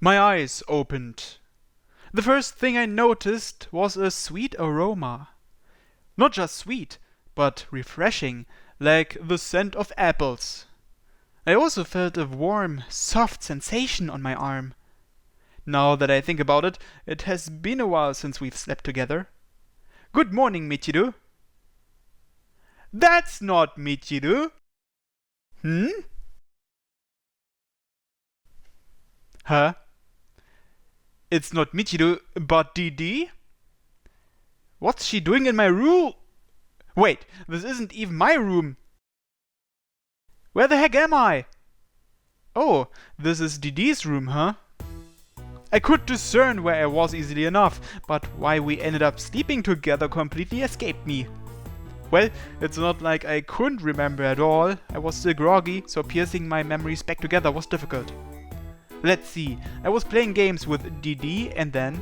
My eyes opened. The first thing I noticed was a sweet aroma. Not just sweet, but refreshing, like the scent of apples. I also felt a warm, soft sensation on my arm. Now that I think about it, it has been a while since we've slept together. Good morning, Michiru. That's not Michiru. Hmm? Huh? It's not Michiru, but Didi? What's she doing in my room? Wait, this isn't even my room. Where the heck am I? Oh, this is Didi's room, huh? I could discern where I was easily enough, but why we ended up sleeping together completely escaped me. Well, it's not like I couldn't remember at all. I was still groggy, so piecing my memories back together was difficult. Let's see, I was playing games with Didi and then...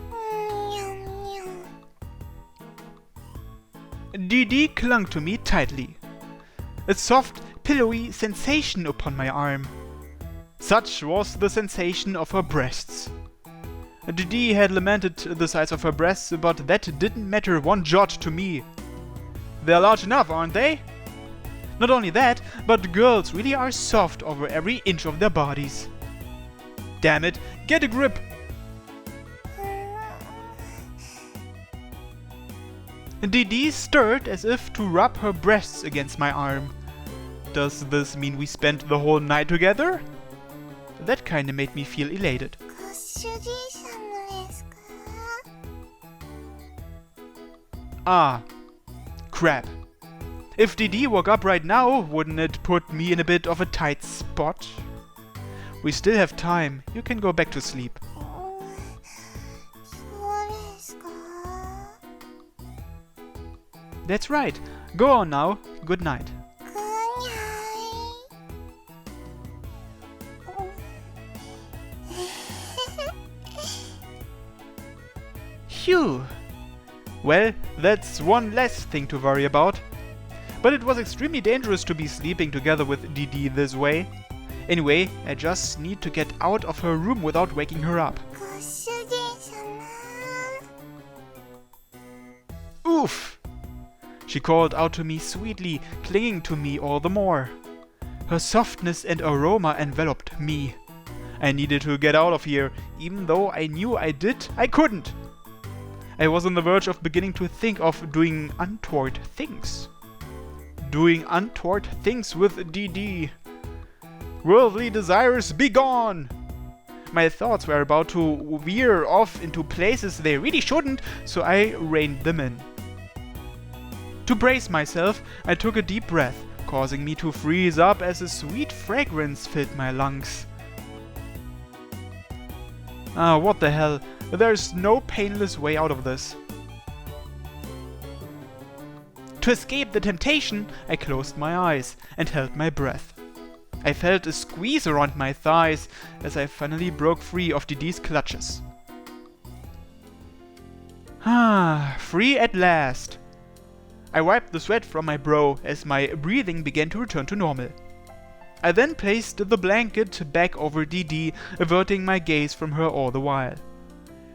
Didi clung to me tightly. A soft, pillowy sensation upon my arm. Such was the sensation of her breasts. Didi had lamented the size of her breasts, but that didn't matter one jot to me. They're large enough, aren't they? Not only that, but girls really are soft over every inch of their bodies. Damn it, get a grip! Didi stirred as if to rub her breasts against my arm. Does this mean we spent the whole night together? That kinda made me feel elated. Ah, crap. If Didi woke up right now, wouldn't it put me in a bit of a tight spot? We still have time. You can go back to sleep. That's right. Go on now. Good night. Phew. Well, that's one less thing to worry about. But it was extremely dangerous to be sleeping together with Didi this way. Anyway, I just need to get out of her room without waking her up. Oof! She called out to me sweetly, clinging to me all the more. Her softness and aroma enveloped me. I needed to get out of here, even though I knew I couldn't. I was on the verge of beginning to think of doing untoward things. Doing untoward things with Didi. Worldly desires, be gone! My thoughts were about to veer off into places they really shouldn't, so I reined them in. To brace myself, I took a deep breath, causing me to freeze up as a sweet fragrance filled my lungs. Ah, what the hell? There's no painless way out of this. To escape the temptation, I closed my eyes and held my breath. I felt a squeeze around my thighs as I finally broke free of Didi's clutches. Ah, free at last. I wiped the sweat from my brow as my breathing began to return to normal. I then placed the blanket back over Didi, averting my gaze from her all the while.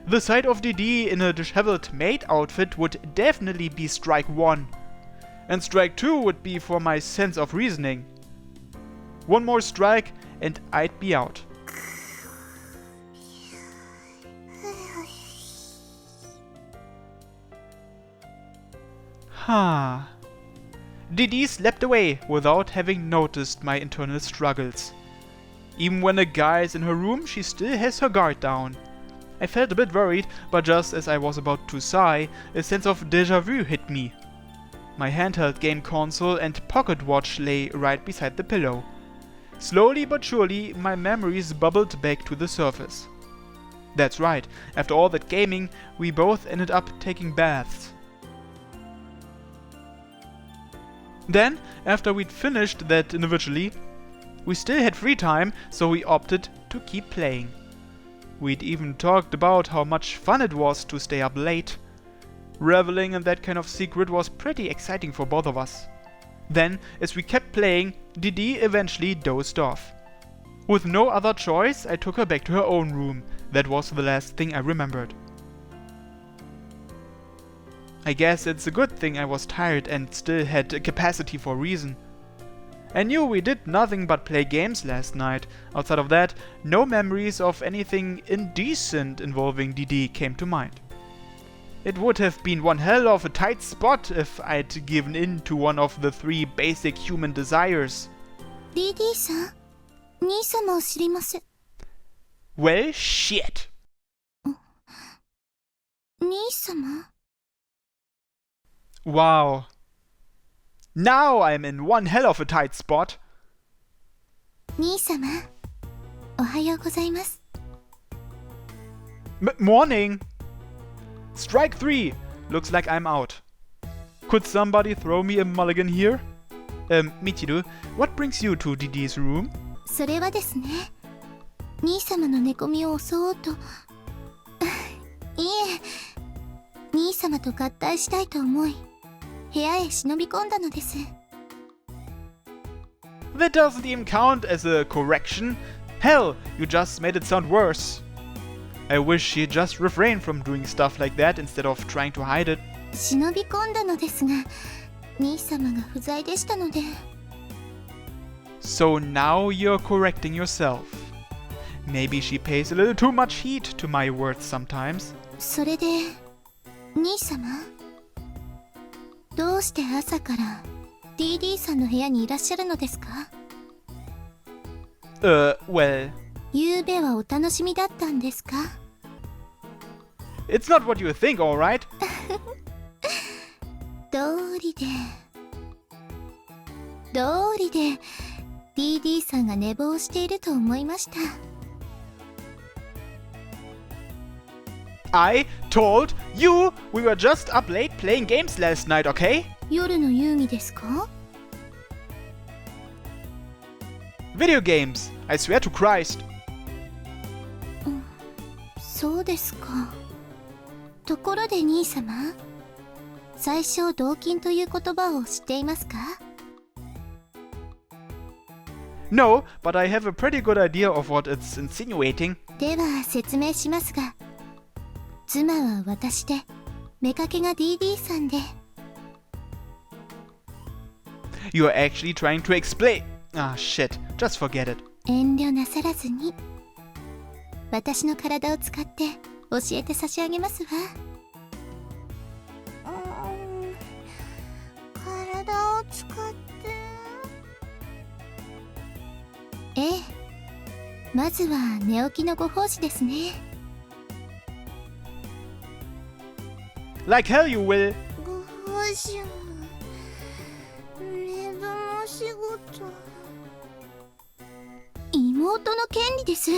The sight of Didi in a disheveled maid outfit would definitely be strike one. And strike two would be for my sense of reasoning. One more strike and I'd be out. Ha. Didi slept away without having noticed my internal struggles. Even when a guy is in her room, she still has her guard down. I felt a bit worried, but just as I was about to sigh, a sense of déjà vu hit me. My handheld game console and pocket watch lay right beside the pillow. Slowly but surely, my memories bubbled back to the surface. That's right, after all that gaming, we both ended up taking baths. Then, after we'd finished that individually, we still had free time, so we opted to keep playing. We'd even talked about how much fun it was to stay up late. Reveling in that kind of secret was pretty exciting for both of us. Then, as we kept playing, Didi eventually dozed off. With no other choice, I took her back to her own room, That was the last thing I remembered. I guess it's a good thing I was tired and still had a capacity for reason. I knew we did nothing but play games last night. Outside of that, no memories of anything indecent involving DD came to mind. It would have been one hell of a tight spot if I'd given in to one of the 3 basic human desires. DD-san, 兄様を知りません。 Well, shit. 兄様? Wow. Now I'm in one hell of a tight spot. 兄様、おはようございます。 Morning. Strike 3. Looks like I'm out. Could somebody throw me a mulligan here? Michiru, what brings you to DD's room? それはですね、兄様の寝込みを襲おうと。いえ、兄様と合体したいと思い、部屋へ忍び込んだのです。 That doesn't even count as a correction. Hell, you just made it sound worse. I wish she'd just refrain from doing stuff like that instead of trying to hide it. 忍び込んだのですが、兄様が不在でしたので。 So now you're correcting yourself. Maybe she pays a little too much heed to my words sometimes. それで、兄様、どうして朝から DD さんの部屋にいらっしゃるのですか? Well... 夕べはお楽しみだったんですか? It's not what you think, alright? 道理で DD さんが寝坊していると思いました。 I told you we were just up late playing games last night, okay? 夜の遊戯ですか? Video games, I swear to Christ. そうですか。ところで兄様、最小同金という言葉を知っていますか? No, but I have a pretty good idea of what it's insinuating. では説明しますが、妻は私で、妾が DD さんで。 You're actually trying to explain. Ah, shit. Just forget it. 遠慮なさらずに、私の体を使って教えて差し上げますわ。体を使って。ええ、まずは寝起きのご奉仕ですね。 Like hell you will. ご奉仕はメイドの仕事。妹の権利です。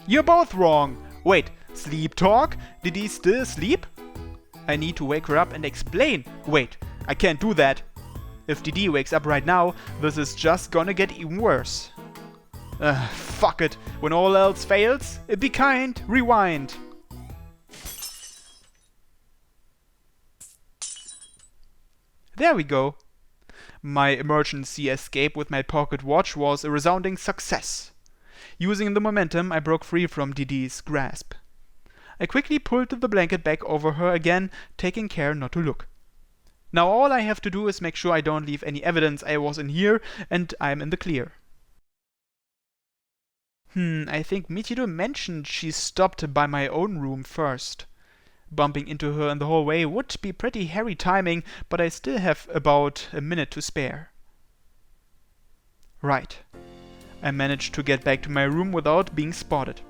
You're both wrong. Wait, sleep talk? Did he still sleep? I need to wake her up and explain. Wait, I can't do that. If DD wakes up right now, this is just gonna get even worse. Fuck it. When all else fails, be kind, rewind. There we go. My emergency escape with my pocket watch was a resounding success. Using the momentum, I broke free from DD's grasp. I quickly pulled the blanket back over her again, taking care not to look. Now all I have to do is make sure I don't leave any evidence I was in here, and I'm in the clear. I think Michiru mentioned she stopped by my own room first. Bumping into her in the hallway would be pretty hairy timing, but I still have about a minute to spare. Right. I managed to get back to my room without being spotted.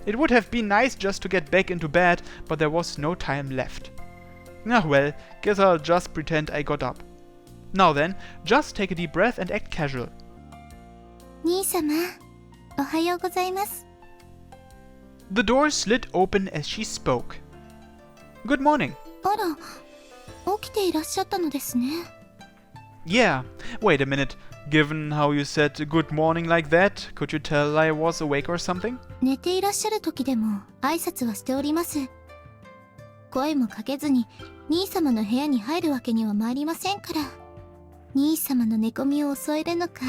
It would have been nice just to get back into bed, but there was no time left. Ah well, guess I'll just pretend I got up. Now then, just take a deep breath and act casual. 兄様、おはようございます。 The door slid open as she spoke. Good morning. あら、起きていらっしゃったのですね。 Yeah, wait a minute. Given how you said good morning like that, could you tell I was awake or something? 寝ていらっしゃる時でも挨拶はしております。声もかけずに兄様の部屋に入るわけには参りませんから。兄様の寝込みを襲えるのか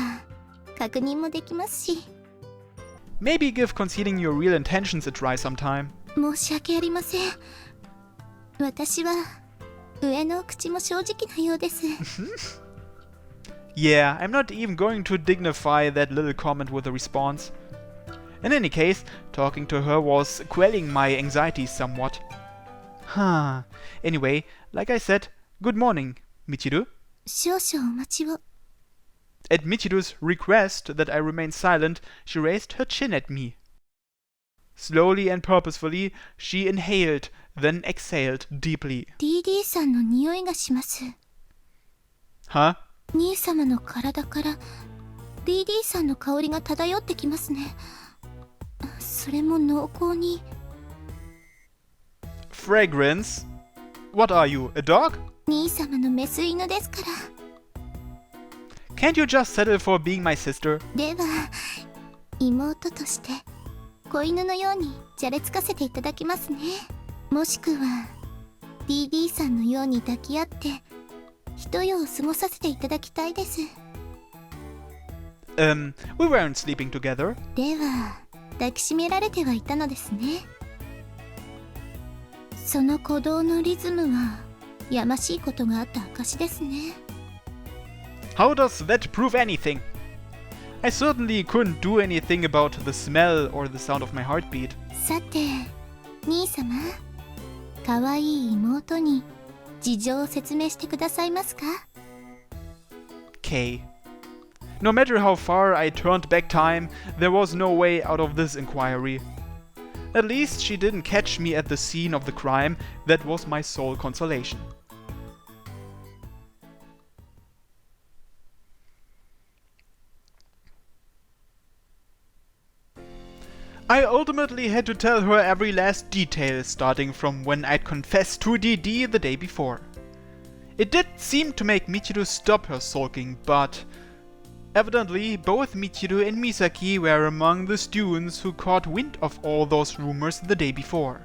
確認もできますし。Maybe give concealing your real intentions a try sometime. 申し訳ありません。私は上の口も正直なようです。Yeah, I'm not even going to dignify that little comment with a response. In any case, talking to her was quelling my anxiety somewhat. Huh. Anyway, like I said, good morning, Michiru. 少々お待ちを。At Michiru's request that I remain silent, she raised her chin at me. Slowly and purposefully, she inhaled, then exhaled deeply. DD さんの匂いがします。Huh? 兄様の体から DD さんの香りが漂ってきますね。それも濃厚に。Fragrance? What are you, a dog? 兄様のメス犬ですから。Can't you just settle for being my sister? では、妹として子犬のようにじゃれつかせていただきますね。もしくは DD さんのように抱き合って一夜を過ごさせていただきたいです。We weren't sleeping together. では、抱きしめられてはいたのですね。その鼓動のリズムはやましいことがあった証ですね。How does that prove anything? I certainly couldn't do anything about the smell or the sound of my heartbeat. さて、兄様、かわいい妹に事情を説明してくださいますか？ K. No matter how far I turned back time, there was no way out of this inquiry. At least she didn't catch me at the scene of the crime. That was my sole consolation. I ultimately had to tell her every last detail, starting from when I'd confessed to DD the day before. It did seem to make Michiru stop her sulking, but evidently both Michiru and Misaki were among the students who caught wind of all those rumors the day before.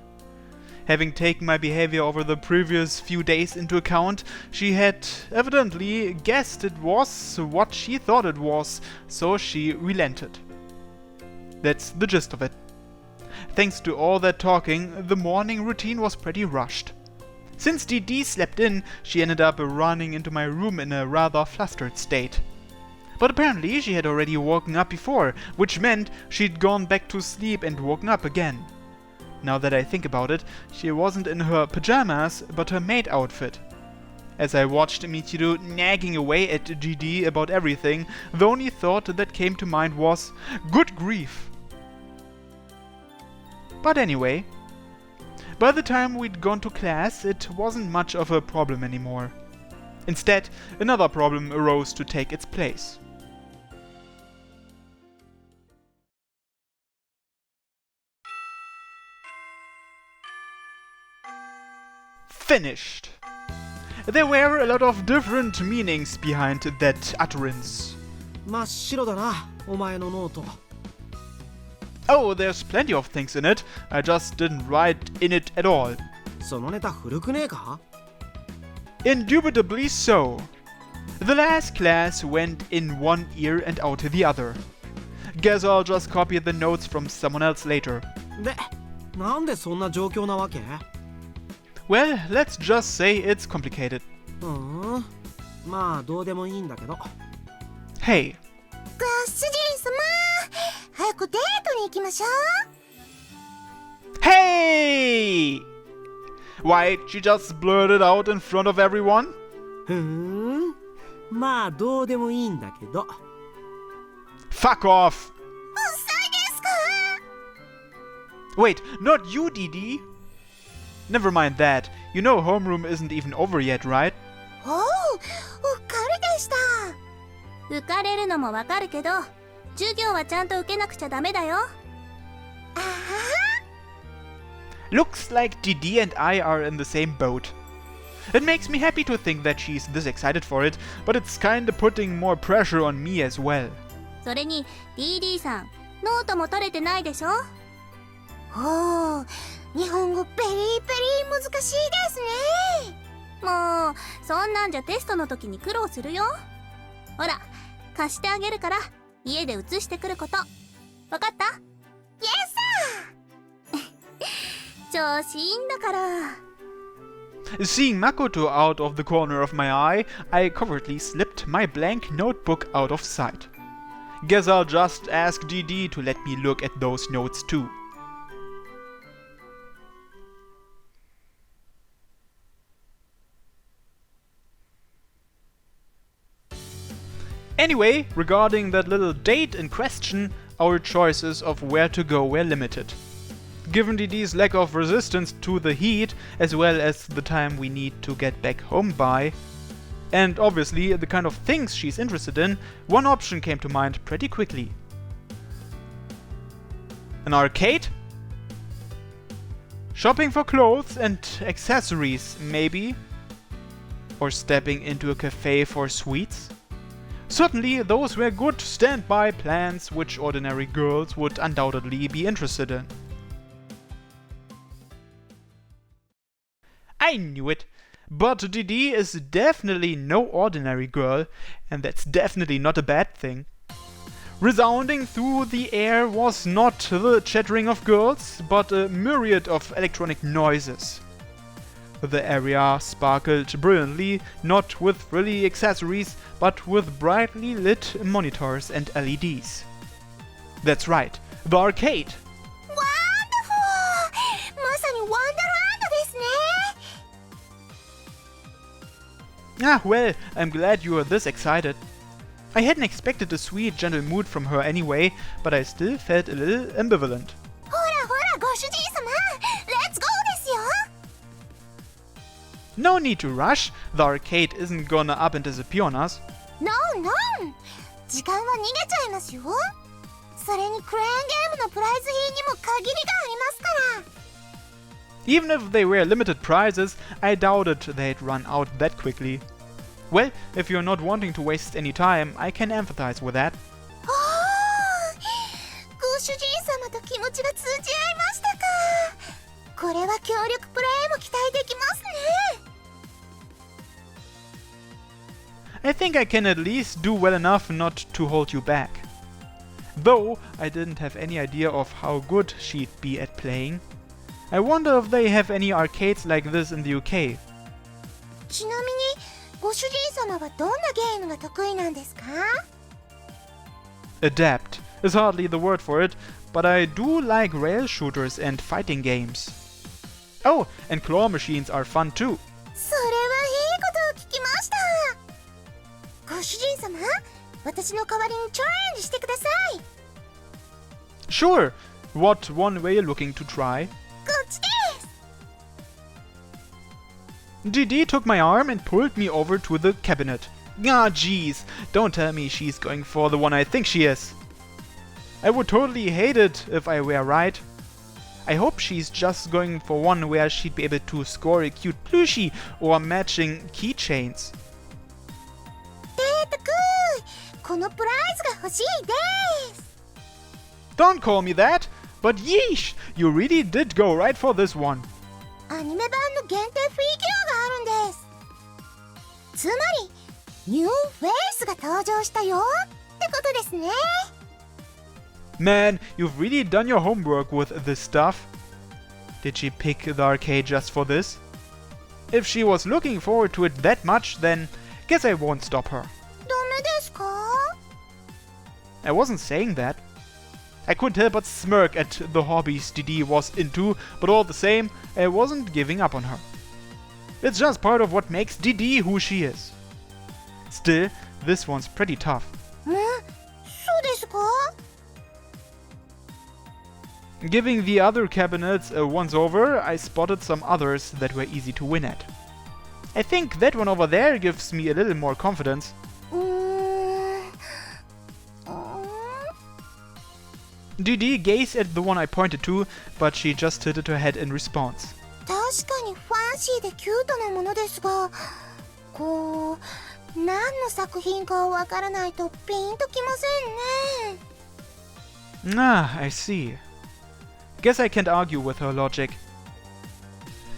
Having taken my behavior over the previous few days into account, she had evidently guessed it was what she thought it was, so she relented. That's the gist of it. Thanks to all that talking, the morning routine was pretty rushed. Since DD slept in, she ended up running into my room in a rather flustered state. But apparently she had already woken up before, which meant she'd gone back to sleep and woken up again. Now that I think about it, she wasn't in her pajamas, but her maid outfit. As I watched Michiru nagging away at DD about everything, the only thought that came to mind was, good grief! But anyway, by the time we'd gone to class, it wasn't much of a problem anymore. Instead, another problem arose to take its place. Finished! There were a lot of different meanings behind that utterance. 真っ白だな、お前のノート。Oh, there's plenty of things in it. I just didn't write in it at all. そのネタ古くねえか？ Indubitably so. The last class went in one ear and out the other. Guess I'll just copy the notes from someone else later. で、なんでそんな状況なわけ？ Well, let's just say it's complicated. まあどうでもいいんだけど。Hey. ご主人様、早くデートに行きましょう。 Hey! Why, she just blurted out in front of everyone? まあどうでもいいんだけど。Fuck off! うさいですか？ Wait, not you, DD? Never mind that. You know homeroom isn't even over yet, right? おう、うっかりでした。浮かれるのもわかるけど、授業はちゃんと受けなくちゃダメだよ。あは。 Looks like DD and I are in the same boat. It makes me happy to think that she's this excited for it, but it's kinda putting more pressure on me as well. それに DD さん、ノートも取れてないでしょ？おー、日本語ベリーベリー難しいですね。もうそんなんじゃテストの時に苦労するよ。ほら、貸してあげるから家で写してくること。わかった？調子いいんだから。 Seeing Makoto out of the corner of my eye, I covertly slipped my blank notebook out of sight. Guess I'll just ask DD to let me look at those notes too. Anyway, regarding that little date in question, our choices of where to go were limited. Given DD's lack of resistance to the heat, as well as the time we need to get back home by, and obviously the kind of things she's interested in, one option came to mind pretty quickly. An arcade? Shopping for clothes and accessories, maybe? Or stepping into a cafe for sweets? Certainly, those were good standby plans which ordinary girls would undoubtedly be interested in. I knew it, but DD is definitely no ordinary girl, and that's definitely not a bad thing. Resounding through the air was not the chattering of girls, but a myriad of electronic noises. The area sparkled brilliantly, not with frilly accessories, but with brightly lit monitors and LEDs. That's right, the arcade! Wonderful! まさにワンダーランドですね! Ah, well, I'm glad you are this excited. I hadn't expected a sweet, gentle mood from her anyway, but I still felt a little ambivalent. ほらほら、ご主人様! Let's go ですよ! No need to rush, the arcade isn't gonna up and disappear on us. No, no! 時間は逃げちゃいますよ! それにクレーンゲームのプライズ品にも限りがありますから! Even if they were limited prizes, I doubted they'd run out that quickly. Well, if you're not wanting to waste any time, I can empathize with that. ご主人様と気持ちが通じ合いましたか。これは協力プレイも期待できますね。I think I can at least do well enough not to hold you back. Though I didn't have any idea of how good she'd be at playing. I wonder if they have any arcades like this in the UK. ちなみにご主人様はどんなゲームが得意なんですか？ Adept is hardly the word for it, but I do like rail shooters and fighting games. Oh, and claw machines are fun too. それはいいことを聞きました。ご主人様、私の代わりにチャレンジしてください。 Sure. What one were you looking to try? こっちです。 DD took my arm and pulled me over to the cabinet. Ah, jeez, don't tell me she's going for the one I think she is. I would totally hate it if I were right. I hope she's just going for one where she'd be able to score a cute plushie or matching keychains. データくん、このプライズが欲しいです。 Don't call me that, but yeesh, you really did go right for this one. アニメ版の限定フィギュアがあるんです。つまりニューフェイスが登場したよってことですね。 Man, you've really done your homework with this stuff. Did she pick the arcade just for this? If she was looking forward to it that much, then guess I won't stop her. ダメですか？ I wasn't saying that. I couldn't help but smirk at the hobbies DD was into, but all the same, I wasn't giving up on her. It's just part of what makes DD who she is. Still, this one's pretty tough. そうですか？ Giving the other cabinets a once-over, I spotted some others that were easy to win at. I think that one over there gives me a little more confidence. DD gazed at the one I pointed to, but she just tilted her head in response. 確かにファンシーでキュートなものですが、こう何の作品かわからないとピンときませんね。 Ah, I see. Guess I can't argue with her logic.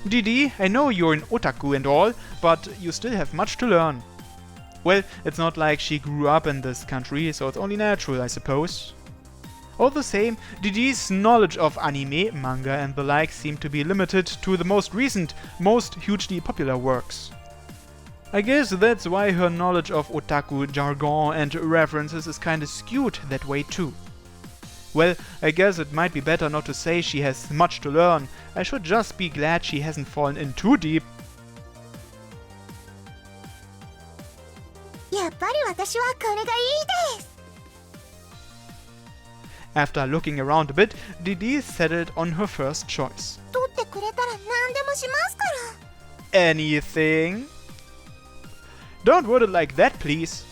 DD, I know you're an otaku and all, but you still have much to learn. Well, it's not like she grew up in this country, so it's only natural, I suppose. All the same, Didi's knowledge of anime, manga and the like seemed to be limited to the most recent, most hugely popular works. I guess that's why her knowledge of otaku jargon and references is kinda skewed that way too. Well, I guess it might be better not to say she has much to learn. I should just be glad she hasn't fallen in too deep. やっぱり私はこれがいいです。 After looking around a bit, Didi settled on her first choice. 取ってくれたら何でもしますから。 Anything? Don't word it like that, please.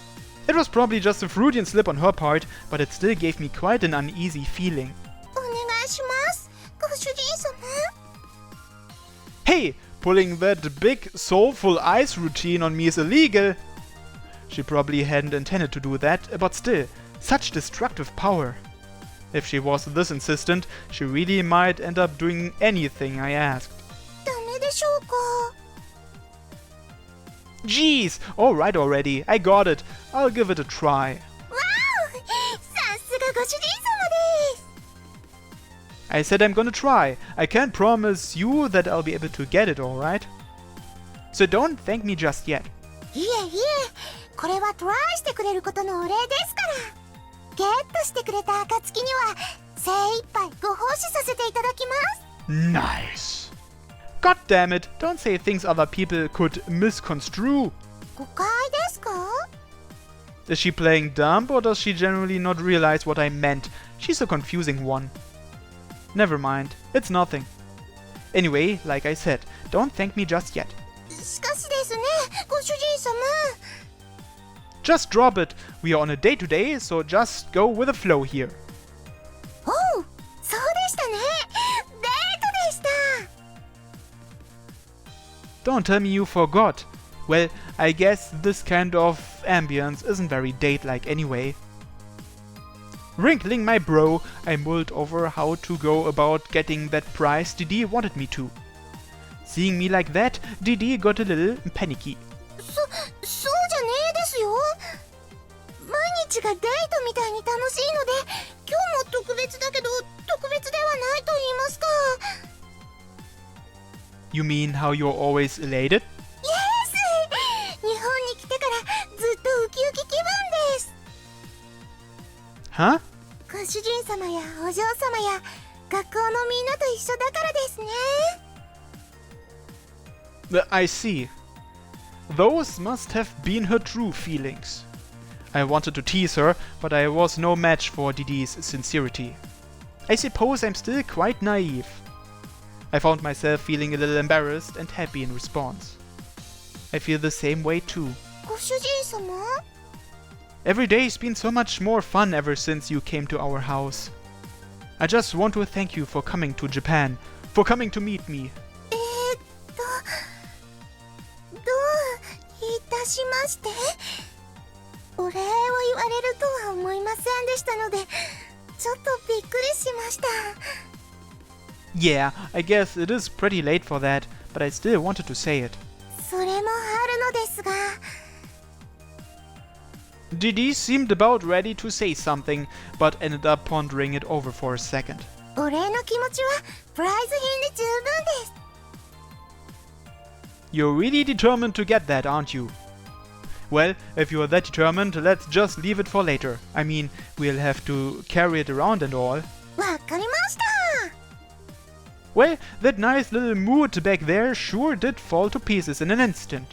It was probably just a Freudian slip on her part, but it still gave me quite an uneasy feeling. お願いします、ご主人様。 Hey, pulling that big soulful eyes routine on me is illegal. She probably hadn't intended to do that, but still, such destructive power. If she was this insistent, she really might end up doing anything I asked. ダメでしょうか。 Jeez, alright already, I got it. I'll give it a try. わお、さすがご主人様です。 I said I'm gonna try. I can't promise you that I'll be able to get it, alright? So don't thank me just yet. いえいえ、これはトライしてくれることのお礼ですから。ゲットしてくれた暁には精一杯ご奉仕させていただきます。 Nice. God damn it, don't say things other people could misconstrue. 誤解ですか？ Is she playing dumb or does she generally not realize what I meant? She's a confusing one. Never mind, it's nothing. Anyway, like I said, don't thank me just yet. しかしですね、ご主人様。 Just drop it. We are on a date today, so just go with the flow here. おう、そうでしたね。デートでした。 Don't tell me you forgot. Well, I guess this kind of ambience isn't very date-like anyway. Wrinkling my brow, I mulled over how to go about getting that prize Didi wanted me to. Seeing me like that, Didi got a little panicky. そうじゃねえですよ。毎日がデートみたいに楽しいので、今日も特別だけど特別ではないと言いますか。 You mean how you're always elated? Yes! 日本に来てからずっとウキウキ気分です。 Huh? ご主人様やお嬢様や学校のみんなと一緒だからですね。 I see. Those must have been her true feelings. I wanted to tease her, but I was no match for Didi's sincerity. I suppose I'm still quite naive. I found myself feeling a little embarrassed and happy in response. I feel the same way too. ご主人様？ Every day's been so much more fun ever since you came to our house. I just want to thank you for coming to Japan, for coming to meet me. どういたしまして。お礼を言われるとは思いませんでしたので、ちょっとびっくりしました。 Yeah, I guess it is pretty late for that, but I still wanted to say it. それもあるのですが。 Didi seemed about ready to say something, but ended up pondering it over for a second. お礼の気持ちはプライズ品で十分です。 You're really determined to get that, aren't you? Well, if you're that determined, let's just leave it for later. I mean, we'll have to carry it around and all. わかりました。 Well, that nice little mood back there sure did fall to pieces in an instant.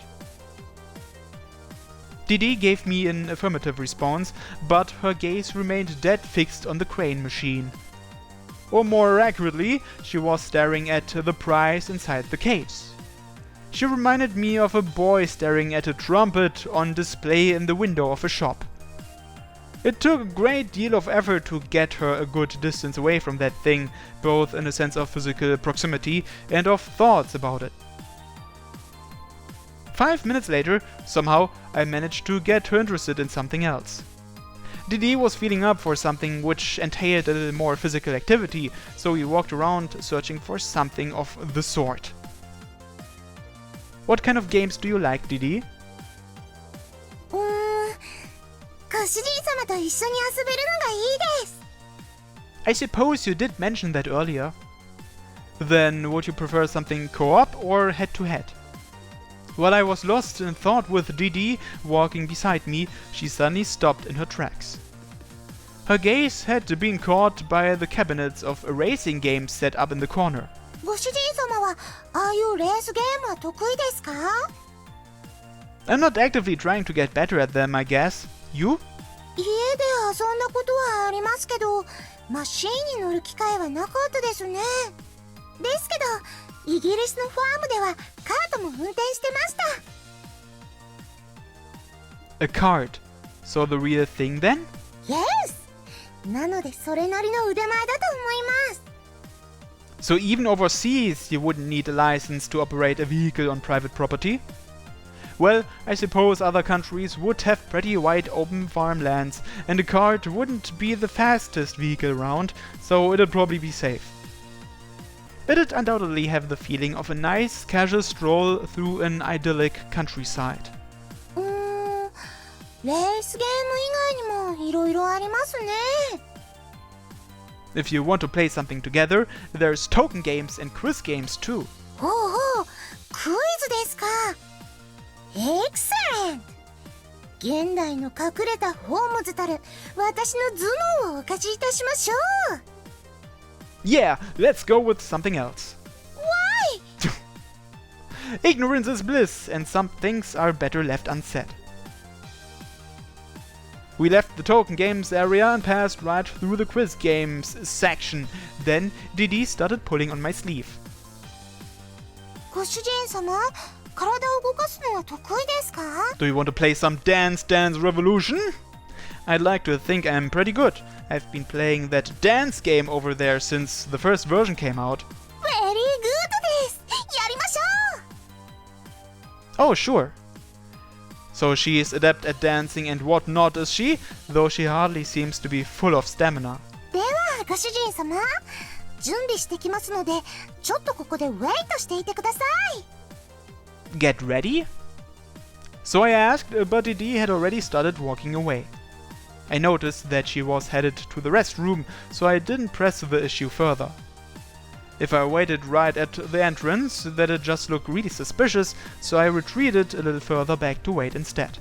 Didi gave me an affirmative response, but her gaze remained dead fixed on the crane machine. Or more accurately, she was staring at the prize inside the case. She reminded me of a boy staring at a trumpet on display in the window of a shop. It took a great deal of effort to get her a good distance away from that thing, both in a sense of physical proximity and of thoughts about it. 5 minutes later, somehow, I managed to get her interested in something else. Didi was feeling up for something which entailed a little more physical activity, so we walked around searching for something of the sort. What kind of games do you like, Didi? ご主人様と一緒に遊べるのがいいです。I suppose you did mention that earlier. Then would you prefer something co-op or head-to-head? While I was lost in thought with Didi walking beside me, she suddenly stopped in her tracks. Her gaze had been caught by the cabinets of racing games set up in the corner. ご主人様はああいうレースゲームは得意ですか？ I'm not actively trying to get better at them, I guess. You? 家で遊んだことはありますけど、マシーンに乗る機会はなかったですね。ですけど、イギリスのファームではカートも運転してました。A cart. So the real thing then? Yes! なのでそれなりの腕前だと思います。So even overseas you wouldn't need a license to operate a vehicle on private property? Well, I suppose other countries would have pretty wide open farmlands, and a cart wouldn't be the fastest vehicle around, so it'd probably be safe. It'd undoubtedly have the feeling of a nice casual stroll through an idyllic countryside. レースゲーム以外にもいろいろありますね。If you want to play something together, there's token games and quiz games too. ほうほう、クイズですか。Excellent! 現代の隠れたホームズたる私の頭脳をお貸しいたしましょう。Yeah, let's go with something else. Why? Ignorance is bliss, and some things are better left unsaid. We left the token games area and passed right through the quiz games section. Then Didi started pulling on my sleeve. ご主人様、体を動かすのは得意ですか？ Do you want to play some Dance Dance Revolution? I'd like to think I'm pretty good. I've been playing that dance game over there since the first version came out. Very good です。やりましょう。 Oh, sure. So she's adept at dancing and whatnot, is she? Though she hardly seems to be full of stamina. では、ご主人様、準備してきますので、ちょっとここでウェイトしていてください。Get ready? So I asked, but Didi had already started walking away. I noticed that she was headed to the restroom, so I didn't press the issue further. If I waited right at the entrance, that'd just look really suspicious, so I retreated a little further back to wait instead.